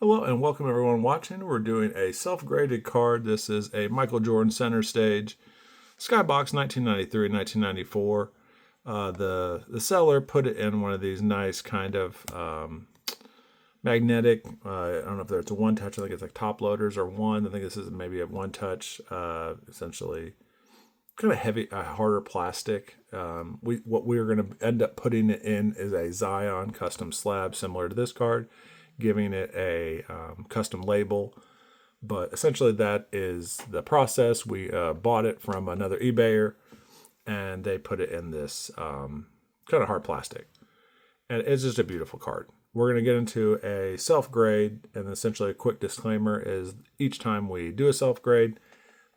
Hello and welcome everyone watching. We're doing a self-graded card. This is a Michael Jordan center stage, Skybox 1993-1994. The seller put it in one of these nice kind of magnetic, I don't know if it's a one touch, I think it's like top loaders or one. I think this is maybe a one touch, essentially kind of heavy, harder plastic. What we're going to end up putting it in is a Zion custom slab similar to this card, giving it a custom label. But essentially that is the process. We bought it from another eBayer and they put it in this kind of hard plastic. And it's just a beautiful card. We're going to get into a self-grade, and essentially a quick disclaimer is each time we do a self-grade,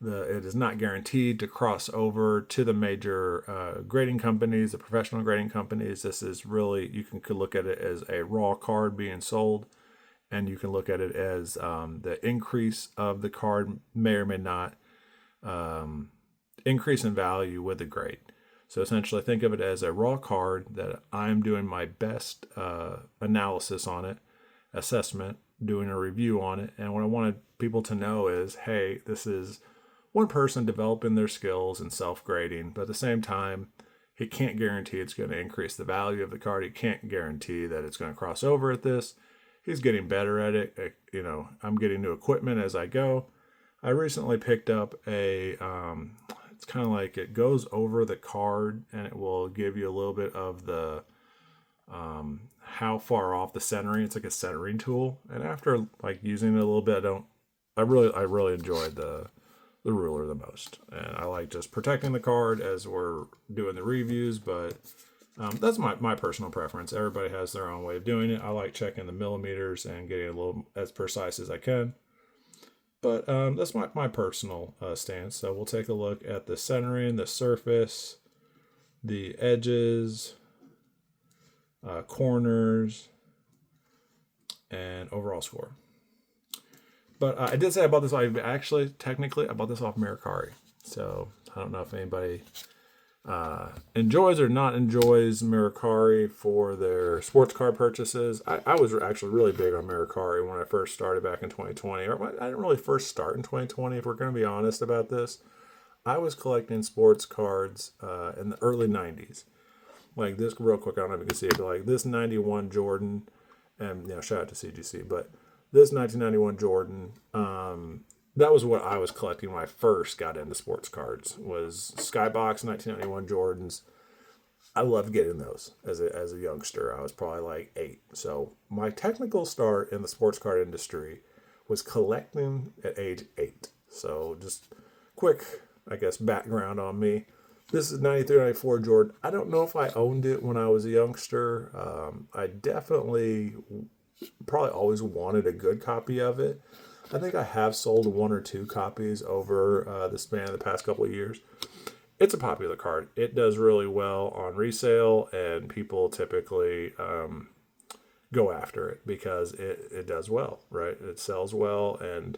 it is not guaranteed to cross over to the major grading companies, the professional grading companies. This is really, you can look at it as a raw card being sold, and you can look at it as the increase of the card may or may not increase in value with the grade. So essentially think of it as a raw card that I'm doing my best analysis on it, assessment, doing a review on it. And what I wanted people to know is, hey, this is one person developing their skills and self-grading, but at the same time, he can't guarantee it's going to increase the value of the card. He can't guarantee that it's going to cross over at this. He's getting better at it. I'm getting new equipment as I go. I recently picked up a, it's kind of like it goes over the card and it will give you a little bit of the, how far off the centering. It's like a centering tool. And after like using it a little bit, I really enjoyed the ruler the most. And I like just protecting the card as we're doing the reviews, but that's my personal preference. Everybody has their own way of doing it. I like checking the millimeters and getting a little as precise as I can. But that's my personal stance. So we'll take a look at the centering, the surface, the edges, corners, and overall score. But I did say I bought this off, technically, I bought this off Mercari. So I don't know if anybody enjoys or not enjoys Mercari for their sports card purchases. I was actually really big on Mercari when I first started back in 2020. Or I didn't really first start in 2020, if we're going to be honest about this. I was collecting sports cards in the early 90s. Like this, real quick, I don't know if you can see it, but like this 91 Jordan, and shout out to CGC, but this 1991 Jordan, that was what I was collecting when I first got into sports cards, was Skybox 1991 Jordans. I loved getting those as a youngster. I was probably like 8. So my technical start in the sports card industry was collecting at age 8. So just quick, I guess, background on me. This is 93, 94 Jordan. I don't know if I owned it when I was a youngster. I definitely probably always wanted a good copy of it. I think I have sold 1 or 2 copies over the span of the past couple of years. It's a popular card. It does really well on resale, and people typically go after it because it does well, right? It sells well, and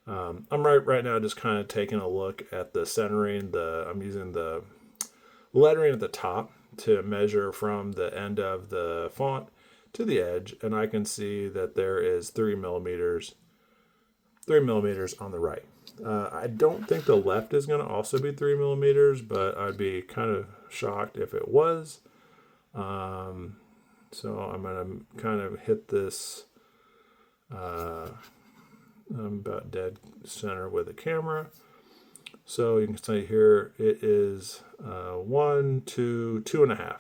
I'm right now just kind of taking a look at the centering. I'm using the lettering at the top to measure from the end of the font to the edge, and I can see that there is 3 millimeters on the right. I don't think the left is going to also be 3 millimeters, but I'd be kind of shocked if it was. So I'm going to kind of hit this I'm about dead center with the camera. So you can see here it is 1, 2, 2.5.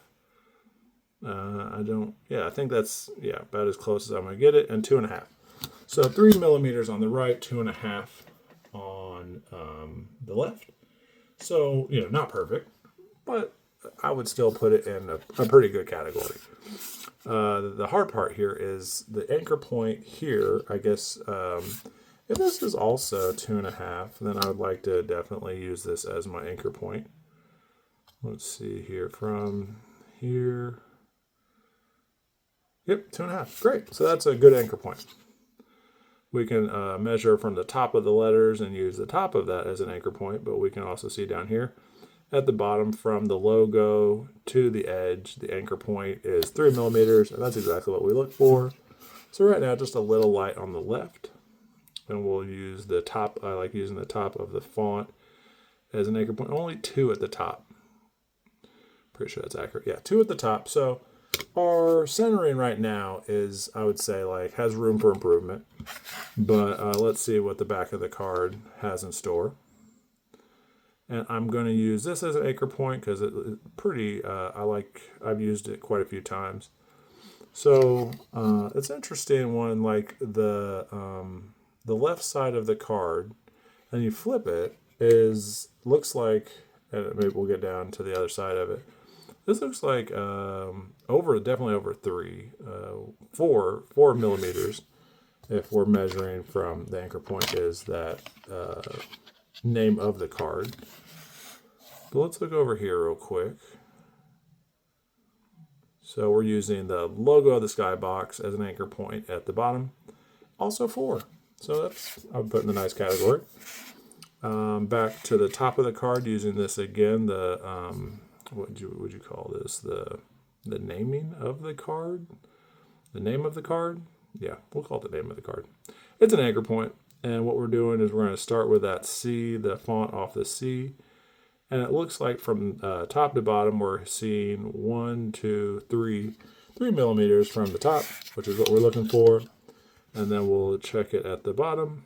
I think that's about as close as I'm going to get it, and 2.5. So 3 millimeters on the right, 2.5 on the left. So, not perfect, but I would still put it in a pretty good category. The hard part here is the anchor point here. I guess if this is also 2.5, then I would like to definitely use this as my anchor point. Let's see here from here. Yep, 2.5. Great. So that's a good anchor point. We can measure from the top of the letters and use the top of that as an anchor point, but we can also see down here at the bottom from the logo to the edge, the anchor point is 3 millimeters, and that's exactly what we look for. So right now, just a little light on the left. And we'll use the top. I like using the top of the font as an anchor point. Only 2 at the top. Pretty sure that's accurate. Yeah, 2 at the top. So our centering right now is, I would say, like, has room for improvement. But let's see what the back of the card has in store. And I'm going to use this as an anchor point because it's pretty, I've used it quite a few times. So it's interesting when, like, the left side of the card, and you flip it, looks like, and maybe we'll get down to the other side of it. This looks like definitely over 4 millimeters. If we're measuring from the anchor point is that name of the card. But let's look over here real quick. So we're using the logo of the Skybox as an anchor point at the bottom. Also 4. So that's, I would put in the nice category. Back to the top of the card, using this again, the what would you call this? The naming of the card? The name of the card? Yeah, we'll call it the name of the card. It's an anchor point, and what we're doing is we're going to start with that C, the font off the C, and it looks like from top to bottom we're seeing 3 millimeters from the top, which is what we're looking for, and then we'll check it at the bottom.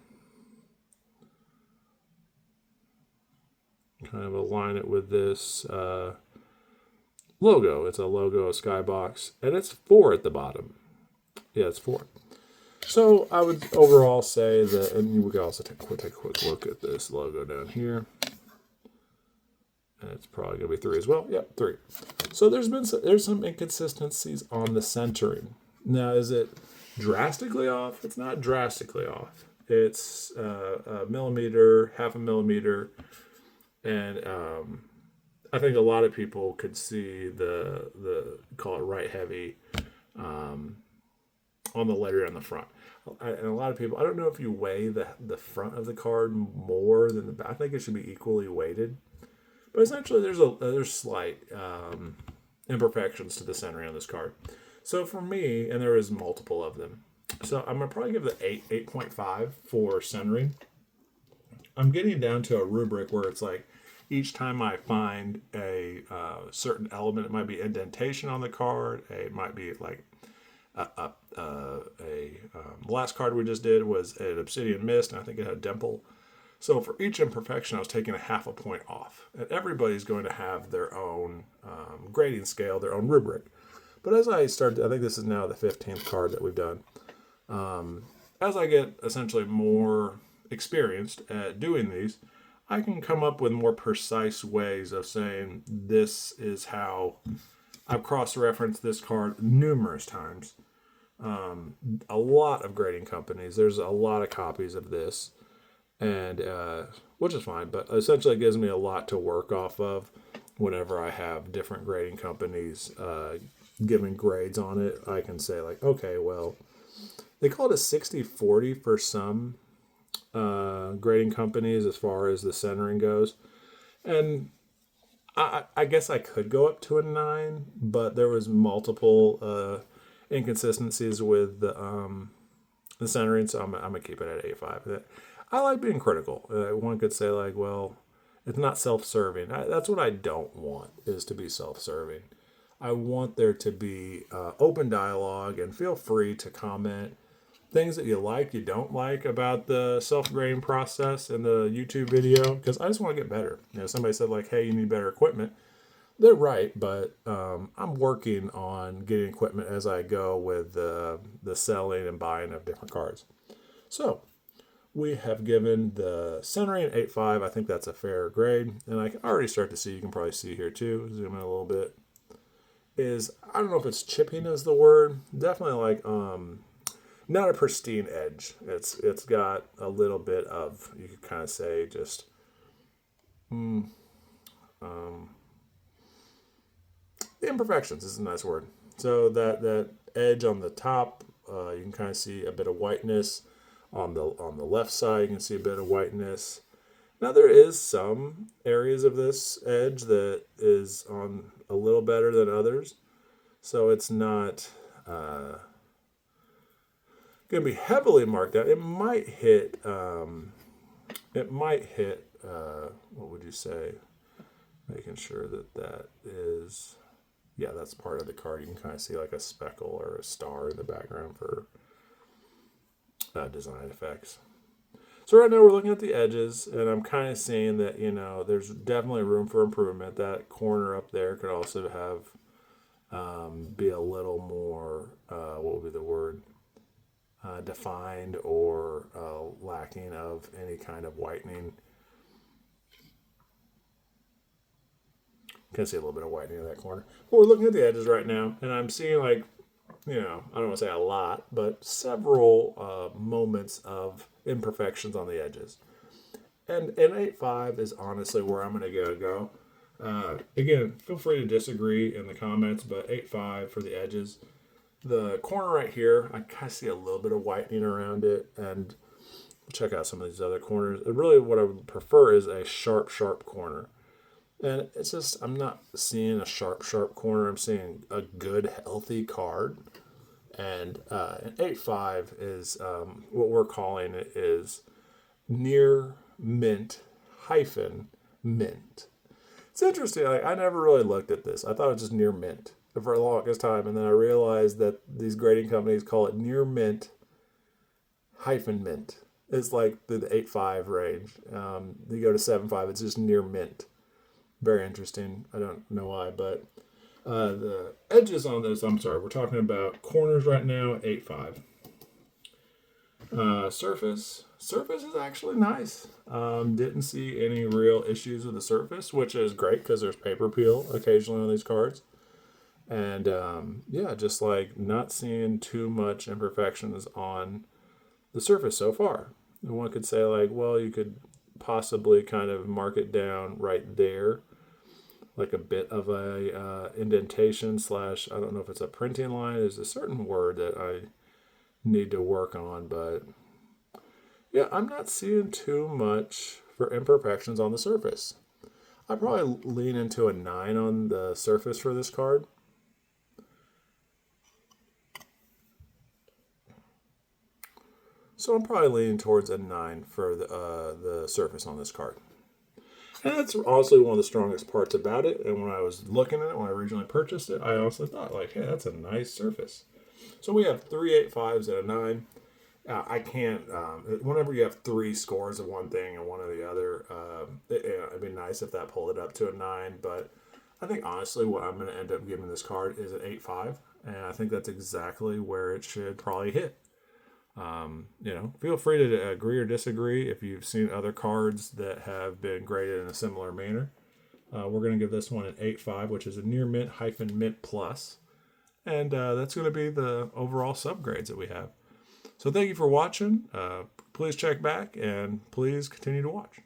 Kind of align it with this logo. It's a logo of Skybox, and it's 4 at the bottom. Yeah, it's 4. So I would overall say that, and we can also take a quick look at this logo down here. And it's probably going to be 3 as well. Yep, 3. So there's some inconsistencies on the centering. Now, is it drastically off? It's not drastically off. It's a millimeter, half a millimeter, and I think a lot of people could see the call it right heavy on the letter on the front. And a lot of people, I don't know if you weigh the front of the card more than the back. I think it should be equally weighted. But essentially, there's slight imperfections to the centering on this card. So for me, and there is multiple of them, so I'm going to probably give it 8.5 for centering. I'm getting down to a rubric where it's like, each time I find a certain element, it might be indentation on the card, it might be like the last card we just did was an obsidian mist, and I think it had a dimple. So for each imperfection, I was taking a half a point off. And everybody's going to have their own grading scale, their own rubric. But as I start, I think this is now the 15th card that we've done. As I get essentially more experienced at doing these, I can come up with more precise ways of saying this is how I've cross-referenced this card numerous times. A lot of grading companies, there's a lot of copies of this, and which is fine, but essentially it gives me a lot to work off of whenever I have different grading companies giving grades on it. I can say like, okay, well, they call it a 60-40 for some grading companies as far as the centering goes, and I guess I could go up to a 9, but there was multiple inconsistencies with the centering, so I'm gonna keep it at 8.5. I like being critical. One could say like, well, it's not self-serving. That's what I don't want, is to be self-serving. I want there to be open dialogue, and feel free to comment things that you like, you don't like about the self-grading process in the YouTube video, because I just want to get better. Somebody said like, hey, you need better equipment. They're right, but I'm working on getting equipment as I go with the selling and buying of different cards. So we have given the centering 8.5. I think that's a fair grade. And I can already start to see, you can probably see here too, zoom in a little bit, I don't know if it's chipping is the word. Definitely like not a pristine edge. It's got a little bit of, you could kind of say, just the imperfections is a nice word. So that edge on the top, you can kind of see a bit of whiteness. On the left side, you can see a bit of whiteness. Now there is some areas of this edge that is on a little better than others. So it's not going to be heavily marked out. It might hit, what would you say? Making sure that that is, yeah, that's part of the card. You can kind of see like a speckle or a star in the background for design effects. So right now we're looking at the edges, and I'm kind of seeing that, you know, there's definitely room for improvement. That corner up there could also have, be a little more, what would be the word? Defined or lacking of any kind of whitening. Can see a little bit of whitening in that corner. But we're looking at the edges right now, and I'm seeing, like, you know, I don't want to say a lot, but several moments of imperfections on the edges. And an 8.5 is honestly where I'm going to go. Again, feel free to disagree in the comments, but 8.5 for the edges. The corner right here, I kind of see a little bit of whitening around it, and check out some of these other corners. And really what I would prefer is a sharp corner. And it's just, I'm not seeing a sharp corner. I'm seeing a good, healthy card. And an 8.5 is, what we're calling it is near mint hyphen mint. It's interesting. I never really looked at this. I thought it was just near mint for the longest time. And then I realized that these grading companies call it near mint hyphen mint. It's like the 8.5 range. You go to 7.5, it's just near mint. Very interesting. I don't know why, but the edges on this, I'm sorry, we're talking about corners right now, 8.5. Surface is actually nice. Didn't see any real issues with the surface, which is great because there's paper peel occasionally on these cards. And yeah, just like not seeing too much imperfections on the surface so far. And one could say like, well, you could possibly kind of mark it down right there, like a bit of a indentation slash, I don't know if it's a printing line. There's a certain word that I need to work on, but yeah, I'm not seeing too much for imperfections on the surface. I'd probably lean into a 9 on the surface for this card. So I'm probably leaning towards a 9 for the surface on this card. And that's honestly one of the strongest parts about it. And when I was looking at it, when I originally purchased it, I honestly thought, like, hey, that's a nice surface. So we have 3 8.5s and a 9. I can't, whenever you have 3 scores of one thing and one of the other, it'd be nice if that pulled it up to a 9. But I think, honestly, what I'm going to end up giving this card is an 8.5. And I think that's exactly where it should probably hit. You know, feel free to agree or disagree if you've seen other cards that have been graded in a similar manner. We're going to give this one an 8.5, which is a near mint hyphen mint plus. And that's going to be the overall subgrades that we have. So thank you for watching. Please check back and please continue to watch.